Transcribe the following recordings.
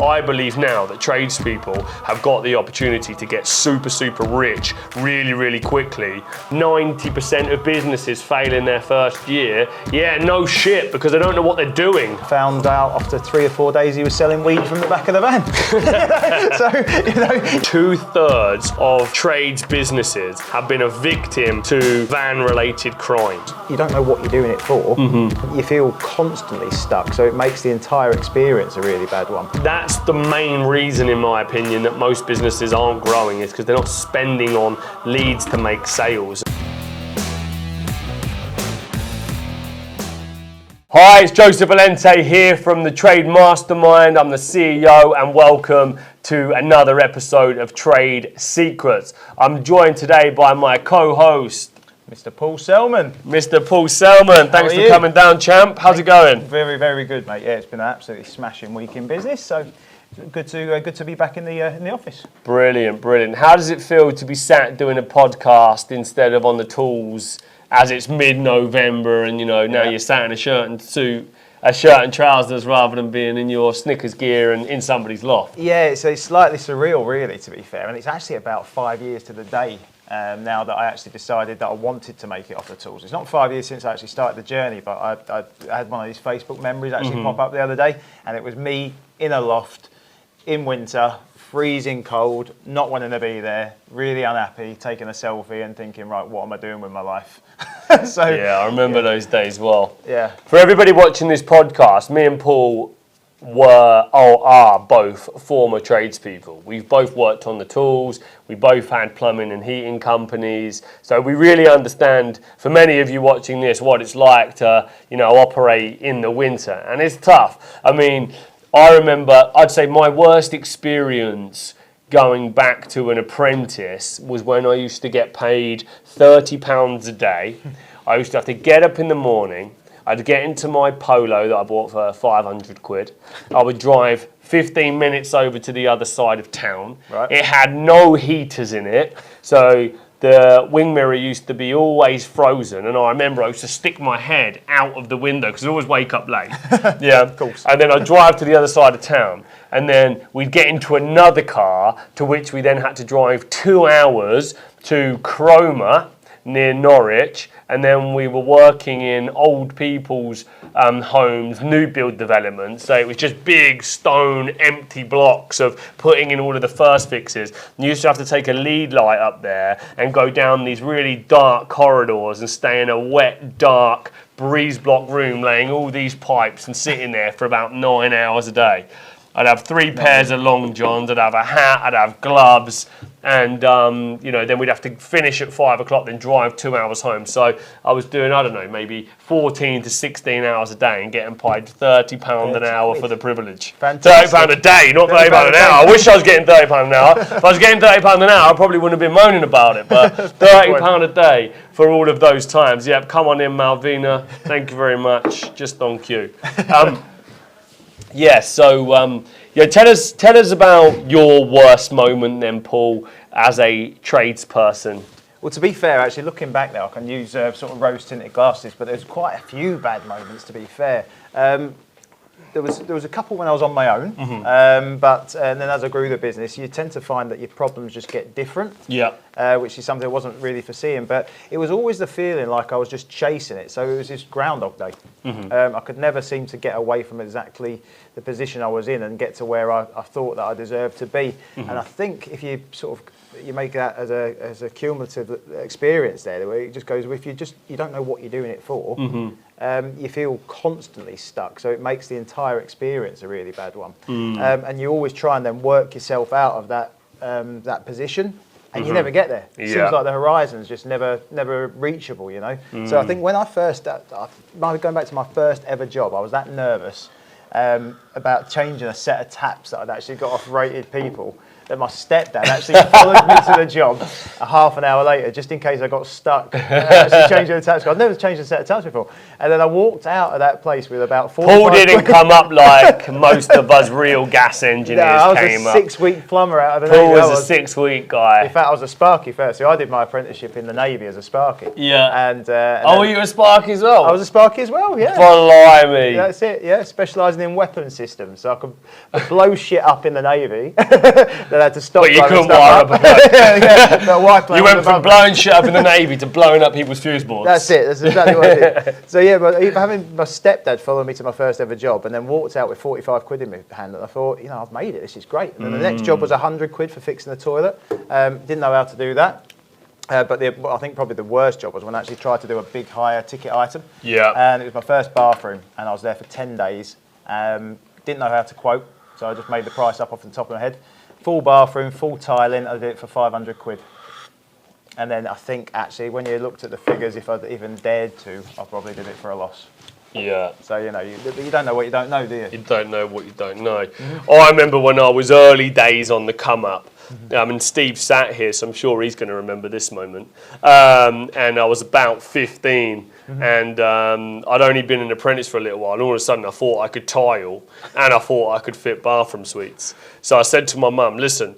I believe now that tradespeople have got the opportunity to get super, super rich really, really quickly. 90% of businesses fail in their first year. Yeah, no shit, because they don't know what they're doing. Found out after 3 or 4 days he was selling weed from the back of the van. So, 2/3 of trades businesses have been a victim to van-related crimes. You don't know what you're doing it for. You feel constantly stuck, so it makes the entire experience a really bad one. That's the main reason, in my opinion, that most businesses aren't growing, is because they're not spending on leads to make sales. Hi, it's Joseph Valente here from the Trade Mastermind. I'm the CEO, and welcome to another episode of Trade Secrets. I'm joined today by my co-host, Mr. Paul Selman. Mr. Paul Selman. Thanks for coming down, champ. How's it going? Very, very good, mate. Yeah, it's been an absolutely smashing week in business, so good to be back in the office. Brilliant, brilliant. How does it feel to be sat doing a podcast instead of on the tools as it's mid-November and, now you're sat in a shirt and trousers rather than being in your Snickers gear and in somebody's loft? Yeah, it's slightly surreal, really, to be fair. And it's actually about 5 years to the day now that I actually decided that I wanted to make it off the tools. It's not 5 years since I actually started the journey, but I had one of these Facebook memories actually pop up the other day, and it was me in a loft in winter, freezing cold, not wanting to be there, really unhappy, taking a selfie and thinking, right, what am I doing with my life? I remember those days well. Yeah. For everybody watching this podcast, me and Paul are both former tradespeople. We've both worked on the tools. We both had plumbing and heating companies. So we really understand, for many of you watching this, what it's like to, operate in the winter. And it's tough. I mean, I remember, I'd say my worst experience going back to an apprentice was when I used to get paid £30 a day. I used to have to get up in the morning. I'd get into my Polo that I bought for 500 quid. I would drive 15 minutes over to the other side of town. Right. It had no heaters in it, so the wing mirror used to be always frozen, and I remember I used to stick my head out of the window because I always wake up late. Yeah, of course. And then I'd drive to the other side of town, and then we'd get into another car, to which we then had to drive 2 hours to Cromer near Norwich, and then we were working in old people's homes, new build developments, so it was just big stone empty blocks of putting in all of the first fixes. And you used to have to take a lead light up there and go down these really dark corridors and stay in a wet, dark, breeze block room laying all these pipes and sitting there for about 9 hours a day. I'd have 3 pairs of long johns, I'd have a hat, I'd have gloves, and then we'd have to finish at 5 o'clock, then drive 2 hours home. So I was doing, maybe 14 to 16 hours a day and getting paid £30 an hour for the privilege. Fantastic. £30 a day, not £30 an hour. I wish I was getting £30 an hour. If I was getting £30 an hour, I probably wouldn't have been moaning about it, but £30 a day for all of those times. Yep, come on in, Malvina. Thank you very much. Just on cue. Tell us about your worst moment then, Paul, as a tradesperson. Well, to be fair, actually, looking back now, I can use sort of rose-tinted glasses, but there's quite a few bad moments, to be fair. There was a couple when I was on my own, but then as I grew the business, you tend to find that your problems just get different. Yeah. Which is something I wasn't really foreseeing, but it was always the feeling like I was just chasing it. So it was this Groundhog Day. I could never seem to get away from exactly the position I was in and get to where I thought that I deserved to be. And I think if you you make that as a cumulative experience there, where it just goes, if you don't know what you're doing it for, you feel constantly stuck. So it makes the entire experience a really bad one. And you always try and then work yourself out of that position. And you never get there. It seems like the horizon's just never reachable, So I think when I first, going back to my first ever job, I was that nervous about changing a set of taps that I'd actually got off Rated People, that my stepdad actually followed me to the job a half an hour later, just in case I got stuck actually changing the taps. I'd never changed a set of taps before. And then I walked out of that place with about 4 Paul didn't come up like most of us real gas engineers came up. I was a 6-week plumber out of the Paul Navy. was a 6-week guy. In fact, I was a Sparky first. So I did my apprenticeship in the Navy as a Sparky. Yeah. And were you a Sparky as well? I was a Sparky as well, yeah. Blimey. That's it, yeah. Specialising in weapons system, so I could blow shit up in the Navy. Then I had to stop. But you couldn't wire up a plane. You went from blowing shit up in the Navy to blowing up people's fuse boards. That's it. That's exactly what I did. So yeah, but having my stepdad follow me to my first ever job, and then walked out with 45 quid in my hand, and I thought, you know, I've made it. This is great. And then the next job was 100 quid for fixing the toilet. Didn't know how to do that. But I think probably the worst job was when I actually tried to do a big higher ticket item. Yeah. And it was my first bathroom, and I was there for 10 days. Didn't know how to quote, so I just made the price up off the top of my head. Full bathroom, full tiling, I did it for 500 quid. And then I think actually when you looked at the figures, if I'd even dared to, I probably did it for a loss. Yeah. So, you know, you don't know what you don't know, do you? You don't know what you don't know. I remember when I was early days on the come up, and Steve sat here, so I'm sure he's going to remember this moment. And I was about 15, and I'd only been an apprentice for a little while, and all of a sudden I thought I could tile, and I thought I could fit bathroom suites. So I said to my mum, listen,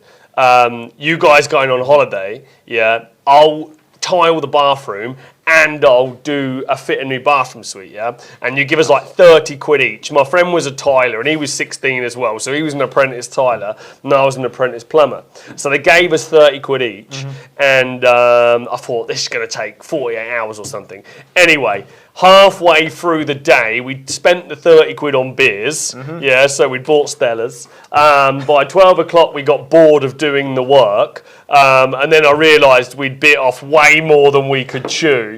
you guys going on holiday, yeah, I'll tile the bathroom and I'll fit a new bathroom suite, yeah? And you give us like 30 quid each. My friend was a tiler and he was 16 as well, so he was an apprentice tiler and I was an apprentice plumber. So they gave us 30 quid each, and I thought this is going to take 48 hours or something. Anyway, halfway through the day, we'd spent the 30 quid on beers, yeah, so we'd bought Stellas. By 12 o'clock, we got bored of doing the work, and then I realised we'd bit off way more than we could chew.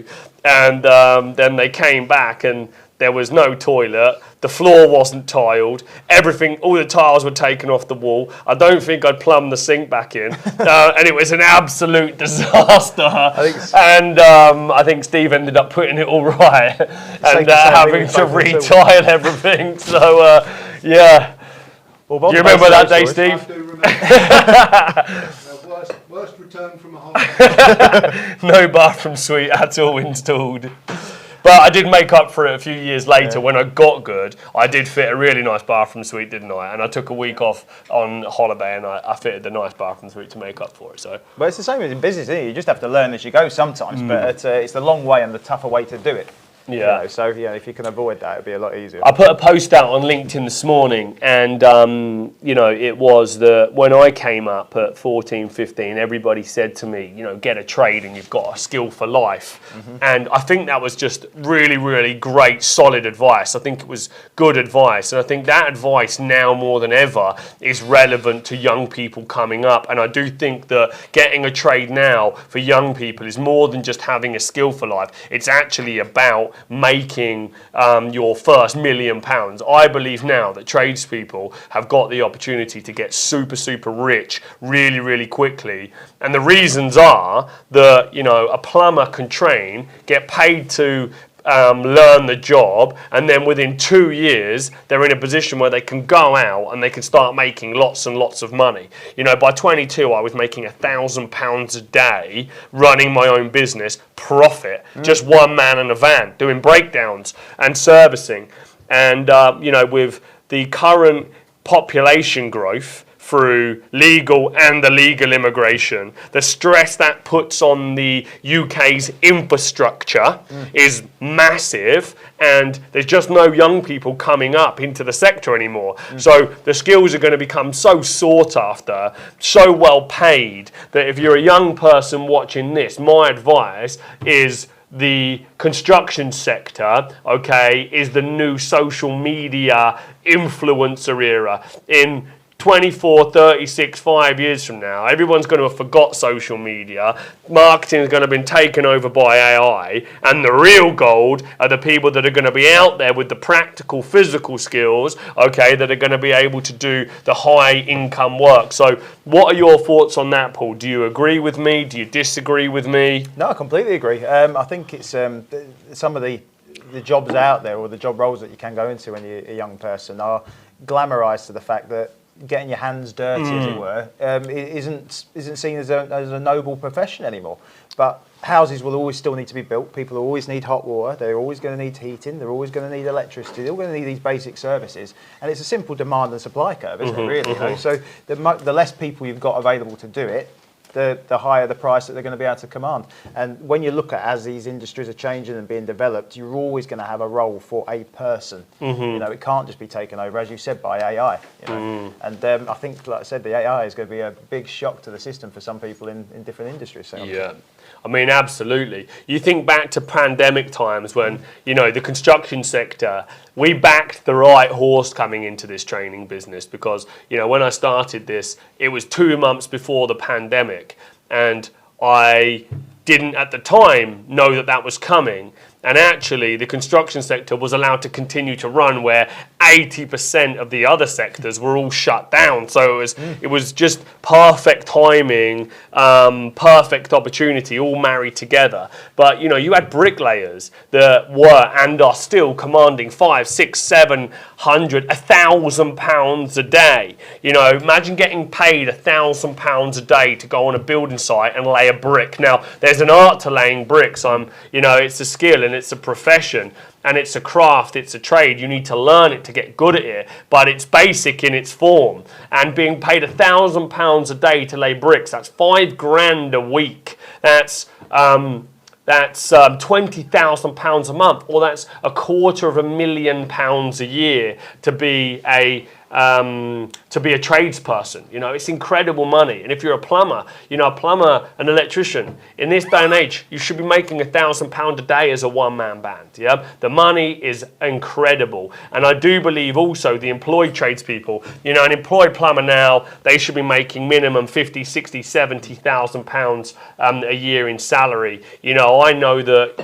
And then they came back and there was no toilet, the floor wasn't tiled, everything, all the tiles were taken off the wall. I don't think I'd plumbed the sink back in, and it was an absolute disaster. I think Steve ended up putting it all right and having to retile everything. So, yeah. Well, do you remember that day, Steve? I do remember. Worst return from a holiday. No bathroom suite at all installed. But I did make up for it a few years later when I got good. I did fit a really nice bathroom suite, didn't I? And I took a week off on holiday and I fitted the nice bathroom suite to make up for it. So, but it's the same in business, isn't it? You just have to learn as you go sometimes, but it's the long way and the tougher way to do it. Yeah. You know, so yeah, if you can avoid that, it'd be a lot easier. I put a post out on LinkedIn this morning, and you know, it was that when I came up at 14, 15, everybody said to me, you know, get a trade and you've got a skill for life. And I think that was just really, really great, solid advice. I think it was good advice, and I think that advice now more than ever is relevant to young people coming up. And I do think that getting a trade now for young people is more than just having a skill for life. It's actually about making your first £1 million. I believe now that tradespeople have got the opportunity to get super, super rich really, really quickly. And the reasons are that, you know, a plumber can train, get paid to learn the job, and then within 2 years they're in a position where they can go out and they can start making lots and lots of money. You know, by 22 I was making £1,000 a day running my own business, profit, just one man in a van doing breakdowns and servicing. And you know, with the current population growth through legal and illegal immigration, the stress that puts on the UK's infrastructure is massive, and there's just no young people coming up into the sector anymore. So the skills are going to become so sought after, so well paid, that if you're a young person watching this, my advice is the construction sector, okay, is the new social media influencer era. In 24, 36, 5 years from now, everyone's going to have forgot social media. Marketing is going to have been taken over by AI, and the real gold are the people that are going to be out there with the practical, physical skills, okay, that are going to be able to do the high income work. So what are your thoughts on that, Paul? Do you agree with me? Do you disagree with me? No, I completely agree. I think it's some of the jobs out there, or the job roles that you can go into when you're a young person, are glamorized to the fact that getting your hands dirty, as it were, isn't seen as a noble profession anymore. But houses will always still need to be built. People always need hot water. They're always going to need heating. They're always going to need electricity. They're all going to need these basic services. And it's a simple demand and supply curve, isn't it, really? You know? So the less people you've got available to do it, the higher the price that they're going to be able to command. And when you look at as these industries are changing and being developed, you're always going to have a role for a person. You know, it can't just be taken over, as you said, by AI. You know? And I think, like I said, the AI is going to be a big shock to the system for some people in different industries. So yeah. I mean, absolutely. You think back to pandemic times when, you know, the construction sector, we backed the right horse coming into this training business because, you know, when I started this, it was 2 months before the pandemic, and I didn't at the time know that that was coming. And actually, the construction sector was allowed to continue to run where 80% of the other sectors were all shut down. So it was just perfect timing, perfect opportunity, all married together. But, you know, you had bricklayers that were and are still commanding 500, 600, 700, £1,000 a day. You know, imagine getting paid £1,000 a day to go on a building site and lay a brick. Now, there's an art to laying bricks. You know, it's a skill and it's a profession and it's a craft, it's a trade. You need to learn it to get good at it, but it's basic in its form. And being paid £1,000 a day to lay bricks, that's £5,000 a week. That's £20,000 a month, or that's £250,000 a year to be a tradesperson. You know, it's incredible money. And if you're a plumber, you know, an electrician, in this day and age, you should be making £1,000 a day as a one-man band. Yeah, the money is incredible. And I do believe also the employed tradespeople, you know, an employed plumber now, they should be making minimum 50, 60, 70,000 pounds a year in salary. You know, I know that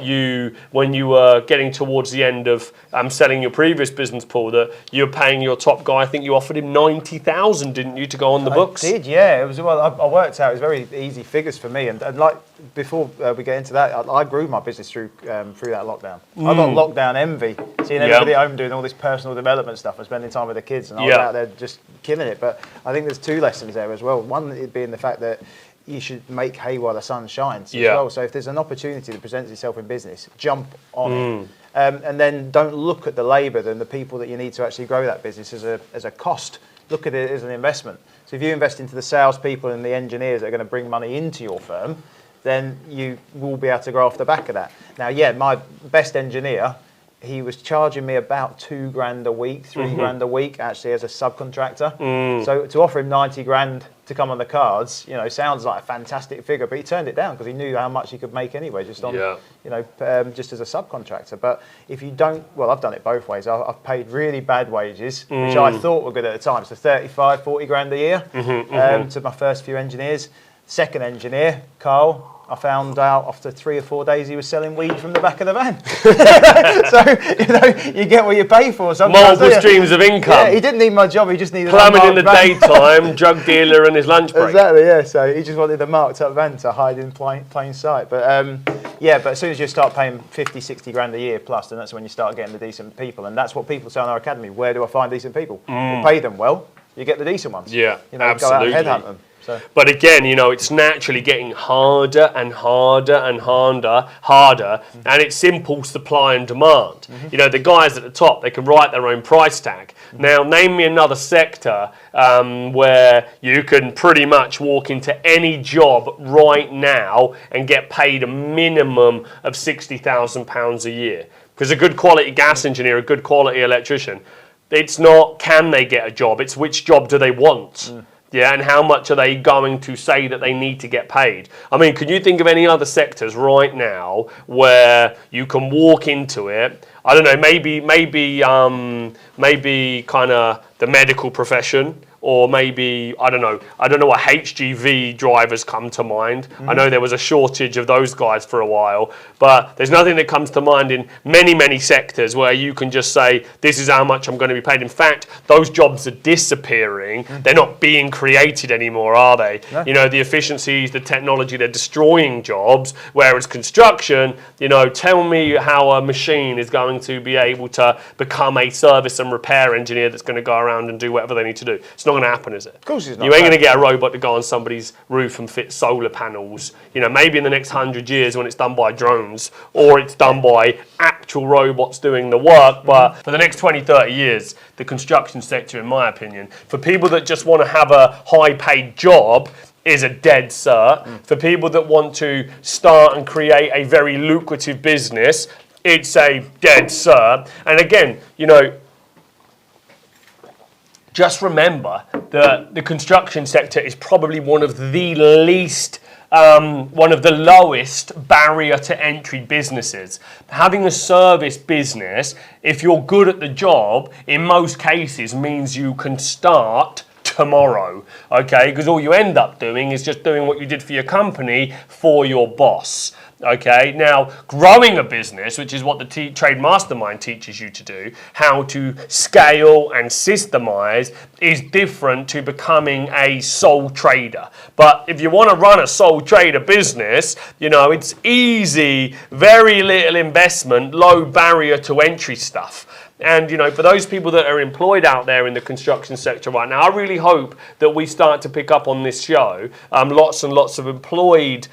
when you were getting towards the end of selling your previous business, Paul, that you're paying your top guy, I think you offered him 90,000, didn't you, to go on the books? I did, yeah. It was, well, I worked out, it was very easy figures for me. And like, before we get into that, I grew my business through that lockdown. I got lockdown envy, seeing everybody at home doing all this personal development stuff and spending time with the kids, and I was out there just killing it. But I think there's two lessons there as well. One being the fact that you should make hay while the sun shines as well. So if there's an opportunity that presents itself in business, jump on it. And then don't look at the labour and the people that you need to actually grow that business as a cost. Look at it as an investment. So if you invest into the salespeople and the engineers that are going to bring money into your firm, then you will be able to grow off the back of that. Now, yeah, my best engineer, he was charging me about £2,000 a week, £3,000 a week, actually, as a subcontractor. So to offer him 90 grand to come on the cards, you know, sounds like a fantastic figure, but he turned it down because he knew how much he could make anyway, just on, you know, just as a subcontractor. But if you don't, well, I've done it both ways. I've paid really bad wages, which I thought were good at the time. So 35, 40 grand a year to my first few engineers. Second engineer, Carl, I found out after 3 or 4 days he was selling weed from the back of the van. So, you know, you get what you pay for. Multiple streams of income. Yeah, he didn't need my job, he just needed plumbing in the daytime, drug dealer and his lunch break. Exactly, yeah. So he just wanted a marked up van to hide in plain sight. But yeah, but as soon as you start paying 50, 60 grand a year plus, then that's when you start getting the decent people. And that's what people say on our academy. Where do I find decent people? You pay them well, you get the decent ones. Yeah, you know, absolutely. Go out and headhunt them. So. But again, you know, it's naturally getting harder and harder and harder, and it's simple supply and demand. You know, the guys at the top, they can write their own price tag. Now, name me another sector where you can pretty much walk into any job right now and get paid a minimum of £60,000 a year. Because a good quality gas engineer, a good quality electrician, it's not can they get a job, it's which job do they want. Yeah, and how much are they going to say that they need to get paid? I mean, can you think of any other sectors right now where you can walk into it? I don't know, maybe kind of the medical profession, or maybe, I don't know what HGV drivers come to mind. I know there was a shortage of those guys for a while, but there's nothing that comes to mind in many, many sectors where you can just say, this is how much I'm going to be paid. In fact, those jobs are disappearing. They're not being created anymore, are they? No. You know, the efficiencies, the technology, they're destroying jobs, whereas construction, you know, tell me how a machine is going to be able to become a service and repair engineer that's going to go around and do whatever they need to do. It's not going to happen, is it? Of course it's not. You ain't going to get a robot to go on somebody's roof and fit solar panels. You know, maybe in the next 100 years when it's done by drones or it's done by actual robots doing the work. But for the next 20, 30 years, the construction sector, in my opinion, for people that just want to have a high-paid job, is a dead cert. For people that want to start and create a very lucrative business, it's a dead cert. And again, you know, just remember that the construction sector is probably one of the least, one of the lowest barrier to entry businesses. Having a service business, if you're good at the job, in most cases means you can start tomorrow, okay? Because all you end up doing is just doing what you did for your company for your boss. Okay, now growing a business, which is what the Trade Mastermind teaches you to do, how to scale and systemize, is different to becoming a sole trader. But if you want to run a sole trader business, you know, it's easy, very little investment, low barrier to entry stuff. And, you know, for those people that are employed out there in the construction sector right now, I really hope that we start to pick up on this show lots and lots of employed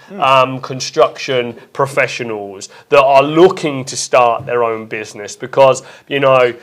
construction professionals that are looking to start their own business, because, you know,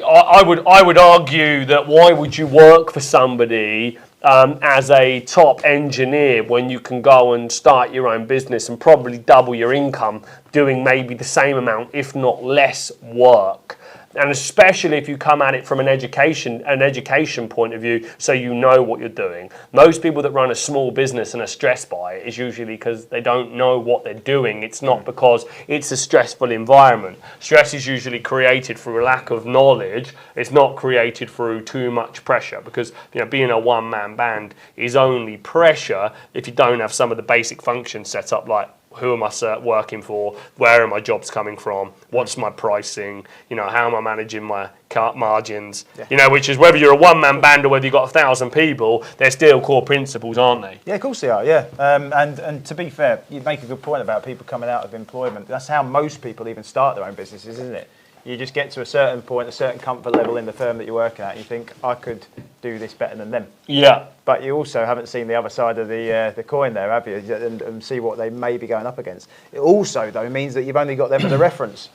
I would argue that why would you work for somebody as a top engineer when you can go and start your own business and probably double your income doing maybe the same amount, if not less, work. And especially if you come at it from an education point of view, so you know what you're doing. Most people that run a small business and are stressed by it is usually because they don't know what they're doing. It's not because it's a stressful environment. Stress is usually created through a lack of knowledge. It's not created through too much pressure, because, you know, being a one-man band is only pressure if you don't have some of the basic functions set up, like who am I working for? Where are my jobs coming from? What's my pricing? You know, how am I managing my margins? Yeah. You know, which is whether you're a one-man band or whether you've got 1,000 people, they're still core principles, aren't they? Yeah, of course they are, yeah. And to be fair, you make a good point about people coming out of employment. That's how most people even start their own businesses, isn't it? You just get to a certain point, a certain comfort level in the firm that you're working at, and you think, I could do this better than them. Yeah. But you also haven't seen the other side of the coin there, have you? And see what they may be going up against. It also, though, means that you've only got them as a reference.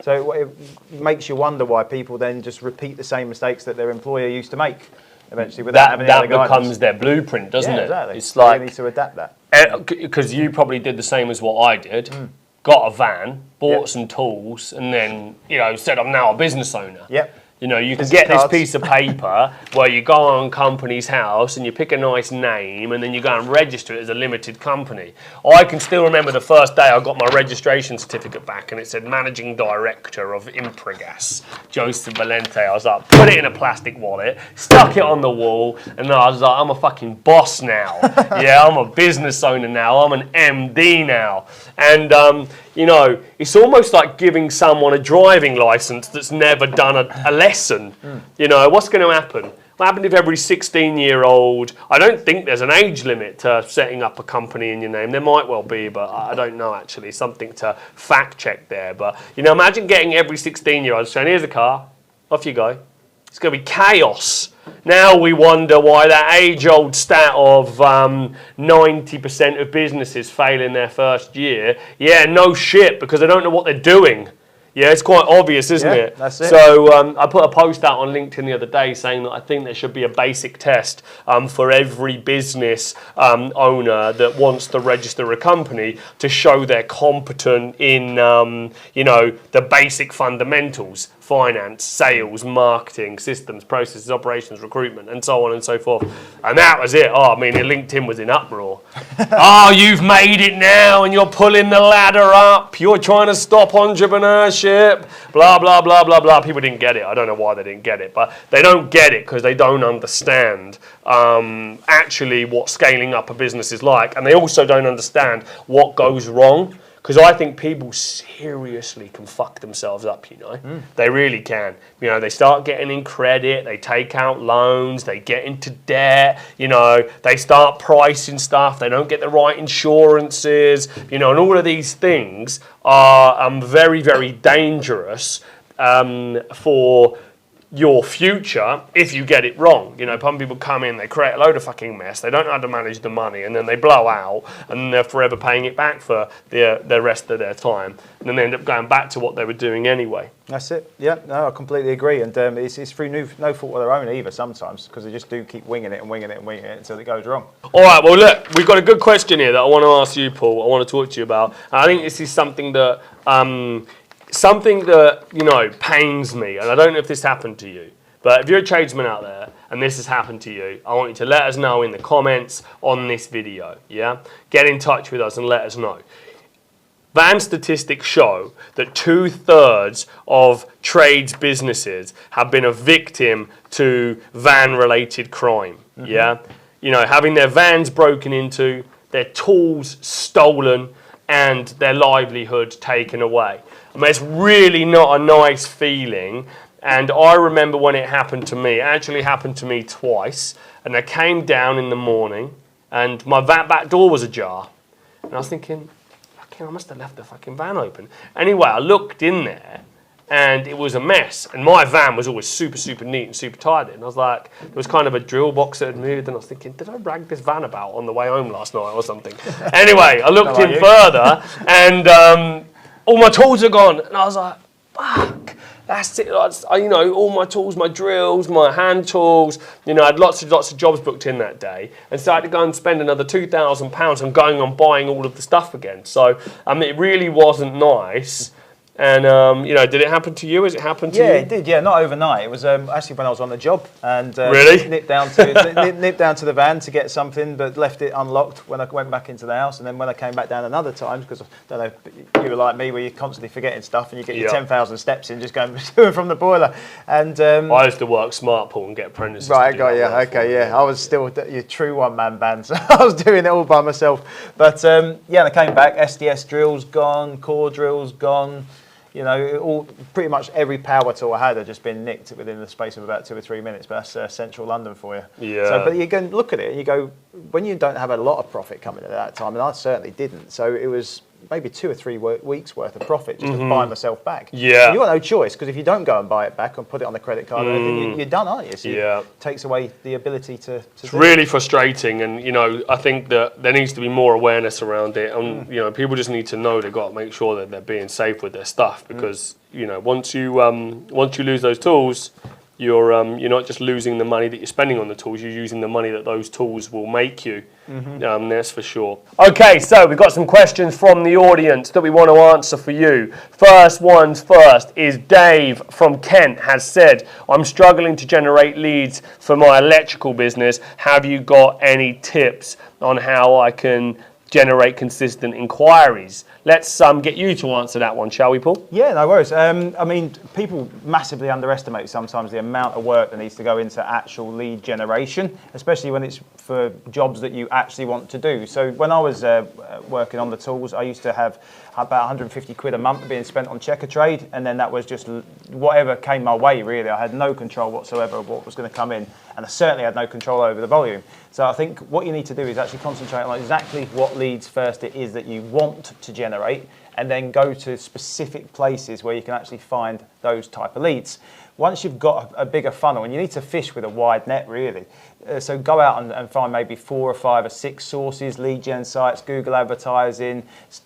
So it makes you wonder why people then just repeat the same mistakes that their employer used to make eventually without having any other guidance. That becomes their blueprint, doesn't it? Exactly. It's like, you need to adapt that. Because you probably did the same as what I did. Got a van, bought some tools, and then, you know, said I'm now a business owner. Yep. You know, you can get this piece of paper where you go on company's house and you pick a nice name and then you go and register it as a limited company. I can still remember the first day I got my registration certificate back and it said Managing Director of Impregas, Joseph Valente. I was like, put it in a plastic wallet, stuck it on the wall, and I was like, I'm a fucking boss now. Yeah, I'm a business owner now. I'm an MD now. And, you know, it's almost like giving someone a driving license that's never done a lesson. You know, what's going to happen? What happened if every 16-year-old, I don't think there's an age limit to setting up a company in your name. There might well be, but I don't know actually. Something to fact check there. But, you know, imagine getting every 16-year-old saying, here's a car, off you go. It's going to be chaos. Now we wonder why that age-old stat of 90% of businesses fail in their first year. Yeah, no shit, because they don't know what they're doing. Yeah, it's quite obvious, isn't it? That's it. So I put a post out on LinkedIn the other day saying that I think there should be a basic test for every business owner that wants to register a company to show they're competent in, you know, the basic fundamentals: finance, sales, marketing, systems, processes, operations, recruitment, and so on and so forth. And that was it. Oh, I mean, LinkedIn was in uproar. Oh, you've made it now and you're pulling the ladder up. You're trying to stop entrepreneurship. Blah, blah, blah, blah, blah. People didn't get it. I don't know why they didn't get it. But they don't get it because they don't understand actually what scaling up a business is like. And they also don't understand what goes wrong. Because I think people seriously can fuck themselves up, you know. They really can. You know, they start getting in credit, they take out loans, they get into debt, you know, they start pricing stuff, they don't get the right insurances, you know, and all of these things are very, very dangerous for your future if you get it wrong. You know, some people come in, they create a load of fucking mess, they don't know how to manage the money, and then they blow out, and then they're forever paying it back for the rest of their time, and then they end up going back to what they were doing anyway. That's it. Yeah, no, I completely agree. And it's through no fault of their own either sometimes, because they just do keep winging it until it goes wrong. All right, well, look, we've got a good question here that I want to ask you, Paul. I want to talk to you about. And I think this is something that you know, pains me, and I don't know if this happened to you, but if you're a tradesman out there and this has happened to you, I want you to let us know in the comments on this video, yeah? Get in touch with us and let us know. Van statistics show that 2/3 of trades businesses have been a victim to van-related crime, yeah? You know, having their vans broken into, their tools stolen, and their livelihood taken away. I mean, it's really not a nice feeling. And I remember when it happened to me. It actually happened to me twice. And I came down in the morning, and my back door was ajar. And I was thinking, fucking, I must have left the fucking van open. Anyway, I looked in there, and it was a mess. And my van was always super, super neat and super tidy. And I was like, there was kind of a drill box that had moved, and I was thinking, did I rag this van about on the way home last night or something? Anyway, I looked in further, and all my tools are gone. And I was like, fuck, that's it. You know, all my tools, my drills, my hand tools, you know, I had lots of jobs booked in that day, and so I had to go and spend another £2,000 on going on buying all of the stuff again. So, I mean, it really wasn't nice. And, you know, did it happen to you? Has it happened to you? Yeah, it did. Yeah, not overnight. It was actually when I was on the job, and really? nipped down to the van to get something, but left it unlocked when I went back into the house. And then when I came back down another time, because I don't know, if you were like me, where you're constantly forgetting stuff, and you get your 10,000 steps in just going to and from the boiler. And I used to work smart, Paul, and get apprentices. Right, I got you. Okay, yeah, I was still your true one-man band, so I was doing it all by myself. But yeah, and I came back. SDS drills gone, core drills gone. You know, all pretty much every power tool I had just been nicked within the space of about 2 or 3 minutes. But that's central London for you. Yeah. So, but you go and look at it, and you go, when you don't have a lot of profit coming at that time, and I certainly didn't. So it was maybe 2 or 3 weeks worth of profit just to buy myself back. Yeah. And you got no choice, because if you don't go and buy it back and put it on the credit card, you're done, aren't you? So yeah. It takes away the ability to it's really frustrating, and you know, I think that there needs to be more awareness around it, and you know, people just need to know they've got to make sure that they're being safe with their stuff, because you know, once you lose those tools, you're not just losing the money that you're spending on the tools, you're using the money that those tools will make you. That's for sure. Okay, so we've got some questions from the audience that we want to answer for you. First ones first is Dave from Kent has said, I'm struggling to generate leads for my electrical business. Have you got any tips on how I can generate consistent inquiries? Let's get you to answer that one, shall we, Paul? Yeah, no worries. I mean, people massively underestimate sometimes the amount of work that needs to go into actual lead generation, especially when it's for jobs that you actually want to do. So when I was working on the tools, I used to have about 150 quid a month being spent on checker trade, and then that was just whatever came my way, really. I had no control whatsoever of what was going to come in, and I certainly had no control over the volume. So I think what you need to do is actually concentrate on exactly what leads first it is that you want to generate, and then go to specific places where you can actually find those type of leads. Once you've got a bigger funnel, and you need to fish with a wide net, really. So go out and find maybe 4 or 5 or 6 sources, lead gen sites, Google advertising,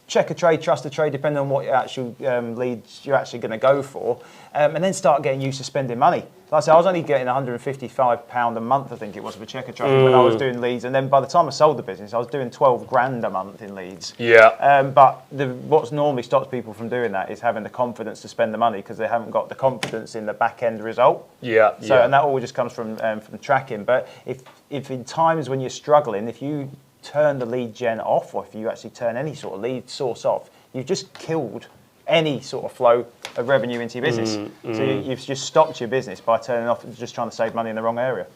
check a trade, trust a trade, depending on what your actual leads you're actually going to go for, and then start getting used to spending money. Like I said, I was only getting £155 a month, I think it was, for checker trade when I was doing leads, and then by the time I sold the business, I was doing 12 grand a month in leads. Yeah. But what's normally stops people from doing that is having the confidence to spend the money, because they haven't got the confidence in the back end result. Yeah. So, and that all just comes from tracking. But if in times when you're struggling, if you turn the lead gen off, or if you actually turn any sort of lead source off, you've just killed any sort of flow of revenue into your business. So you've just stopped your business by turning off and just trying to save money in the wrong area.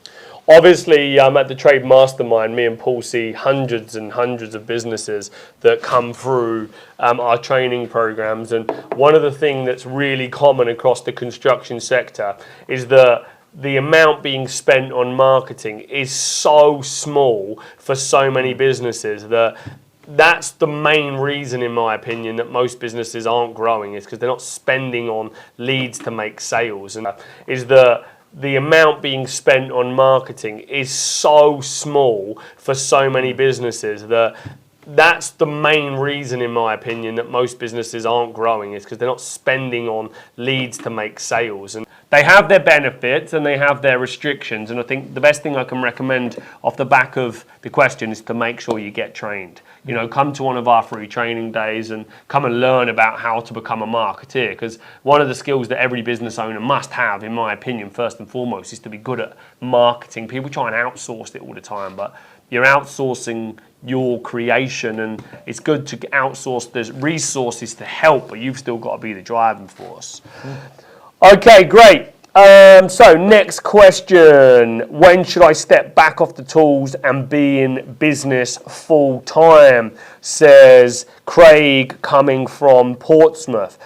Obviously, at the Trade Mastermind, me and Paul see hundreds and hundreds of businesses that come through our training programs. And one of the things that's really common across the construction sector is that the amount being spent on marketing is so small for so many businesses that's the main reason, in my opinion, that most businesses aren't growing, is because they're not spending on leads to make sales. And is that the amount being spent on marketing is so small for so many businesses that's the main reason, in my opinion, that most businesses aren't growing, is because they're not spending on leads to make sales. And they have their benefits and they have their restrictions. And I think the best thing I can recommend off the back of the question is to make sure you get trained. You know, come to one of our free training days and come and learn about how to become a marketeer. Because one of the skills that every business owner must have, in my opinion, first and foremost, is to be good at marketing. People try and outsource it all the time, but you're outsourcing your creation, and it's good to outsource the resources to help, but you've still got to be the driving force. Okay, great. So next question. When should I step back off the tools and be in business full time? Says Craig, coming from Portsmouth.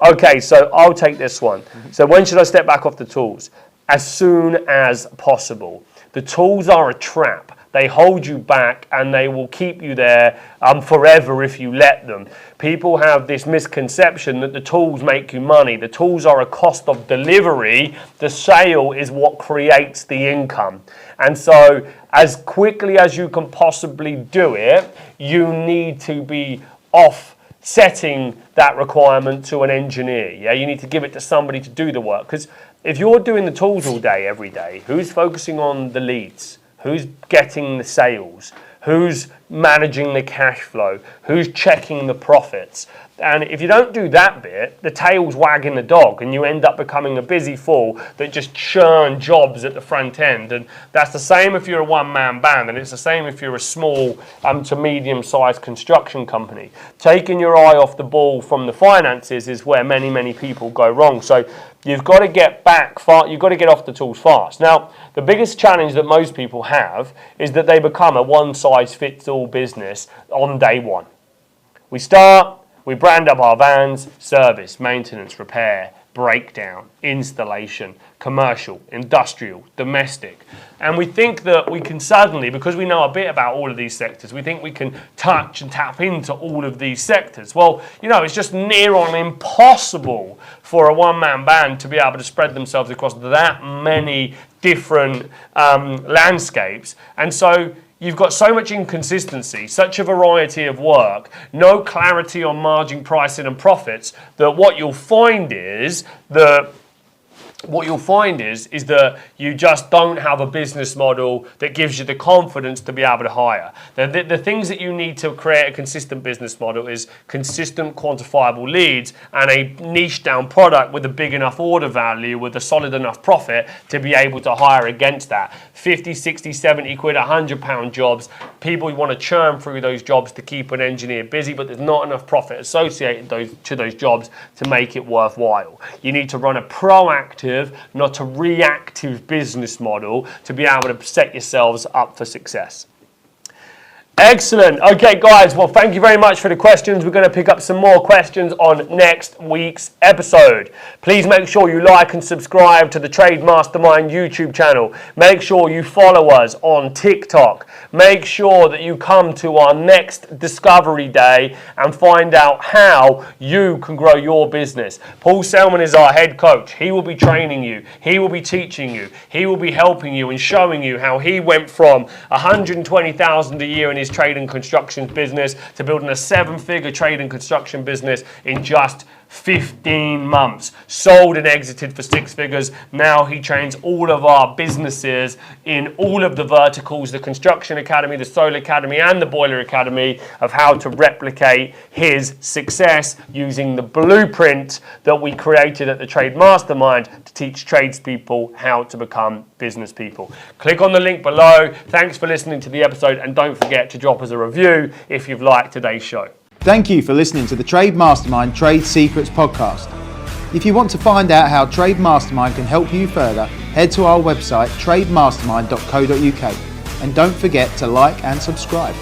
Okay, so I'll take this one. So when should I step back off the tools? As soon as possible. The tools are a trap. They hold you back and they will keep you there forever if you let them. People have this misconception that the tools make you money. The tools are a cost of delivery. The sale is what creates the income. And so as quickly as you can possibly do it, you need to be offsetting that requirement to an engineer. Yeah, you need to give it to somebody to do the work. Because if you're doing the tools all day, every day, who's focusing on the leads? Who's getting the sales? Who's managing the cash flow? Who's checking the profits? And if you don't do that bit, the tail's wagging the dog and you end up becoming a busy fool that just churn jobs at the front end. And that's the same if you're a one-man band, and it's the same if you're a small to medium-sized construction company. Taking your eye off the ball from the finances is where many, many people go wrong. So you've got to get back far, you've got to get off the tools fast. Now, the biggest challenge that most people have is that they become a one-size-fits-all business on day one. We start, we brand up our vans, service, maintenance, repair, breakdown, installation, commercial, industrial, domestic. And we think that we can suddenly, because we know a bit about all of these sectors, we think we can touch and tap into all of these sectors. Well, you know, it's just near on impossible for a one-man band to be able to spread themselves across that many different landscapes. And so you've got so much inconsistency, such a variety of work, no clarity on margin, pricing and profits, that what you'll find is that you just don't have a business model that gives you the confidence to be able to hire. The things that you need to create a consistent business model is consistent quantifiable leads and a niche down product with a big enough order value with a solid enough profit to be able to hire against that. 50, 60, 70 quid, £100 jobs. People want to churn through those jobs to keep an engineer busy, but there's not enough profit associated to those jobs to make it worthwhile. You need to run a proactive, not a reactive business model to be able to set yourselves up for success. Excellent. Okay, guys. Well, thank you very much for the questions. We're going to pick up some more questions on next week's episode. Please make sure you like and subscribe to the Trade Mastermind YouTube channel. Make sure you follow us on TikTok. Make sure that you come to our next Discovery Day and find out how you can grow your business. Paul Selman is our head coach. He will be training you. He will be teaching you. He will be helping you and showing you how he went from $120,000 a year in his trade and construction business to building a 7-figure trade and construction business in just 15 months. Sold and exited for 6 figures. Now he trains all of our businesses in all of the verticals, the Construction Academy, the Solar Academy and the Boiler Academy, of how to replicate his success using the blueprint that we created at the Trade Mastermind to teach tradespeople how to become business people. Click on the link below. Thanks for listening to the episode, and don't forget to drop us a review if you've liked today's show. Thank you for listening to the Trade Mastermind Trade Secrets podcast. If you want to find out how Trade Mastermind can help you further, head to our website trademastermind.co.uk and don't forget to like and subscribe.